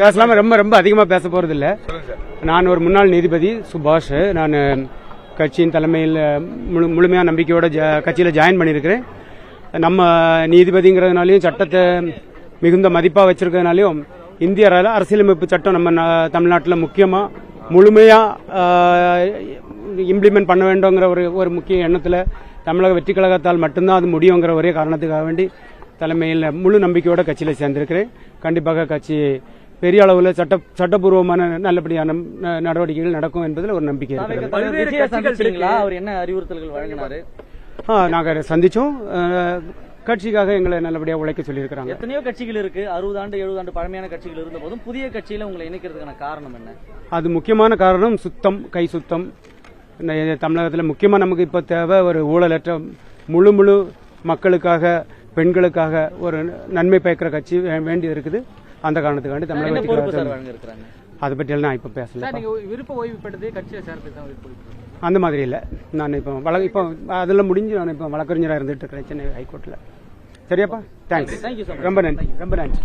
பேசலாம ரொம்ப ரொம்ப அதிகமாக பேச போறது இல்லை. நான் ஒரு முன்னாள் நீதிபதி சுபாஷ். நான் கட்சியின் தலைமையில் முழுமையான நம்பிக்கையோட கட்சியில் ஜாயின் பண்ணியிருக்கிறேன். நம்ம நீதிபதிங்கிறதுனாலையும் சட்டத்தை மிகுந்த மதிப்பாக வச்சிருக்கிறதுனாலையும் இந்திய அரசியலமைப்பு சட்டம் நம்ம தமிழ்நாட்டில் முக்கியமாக முழுமையாக இம்ப்ளிமெண்ட் பண்ண வேண்டுங்கிற ஒரு முக்கிய எண்ணத்தில் தமிழக வெற்றி கழகத்தால் மட்டும்தான் அது முடியுங்கிற ஒரே காரணத்துக்காக வேண்டி தலைமையில் முழு நம்பிக்கையோட கட்சியில் சேர்ந்திருக்கிறேன். கண்டிப்பாக கட்சி பெரிய அளவில் சட்டப்பூர்வமான நல்லபடியான நடவடிக்கைகள் நடக்கும் என்பதில் ஒரு நம்பிக்கை இருக்கிறது. அவர் என்ன அறிவுறுத்தல்கள் வழங்கினாரு? நாங்கள் சந்திச்சோம். கட்சிக்காக எங்களை நல்லபடியாக உழைக்க சொல்லியிருக்கிறாங்க. எத்தனையோ கட்சிகள் இருக்கு, 60 ஆண்டு 70 ஆண்டு பழமையான கட்சிகள் இருந்த போதும் புதிய கட்சியில உங்களை இணைக்கிறதுக்கான காரணம் என்ன? அது முக்கியமான காரணம் சுத்தம், கை சுத்தம். தமிழகத்தில் முக்கியமாக நமக்கு இப்போ தேவை ஒரு ஊழலற்ற முழு மக்களுக்காக, பெண்களுக்காக ஒரு நன்மை பயக்கிற கட்சி வேண்டி இருக்குது. அந்த காரணத்துக்காண்டி தமிழக அதை பற்றியெல்லாம் நான் இப்போ பேசல. விருப்ப ஓய்வு பெற்றது கட்சியை சேர்த்து அந்த மாதிரி இல்லை. நான் இப்போ அதெல்லாம் முடிஞ்சு நான் இப்போ வழக்கறிஞராக இருந்துட்டு இருக்கிறேன் சென்னை ஹைகோர்ட்டில். சரியாப்பா? தேங்க்ஸ். ரொம்ப நன்றி.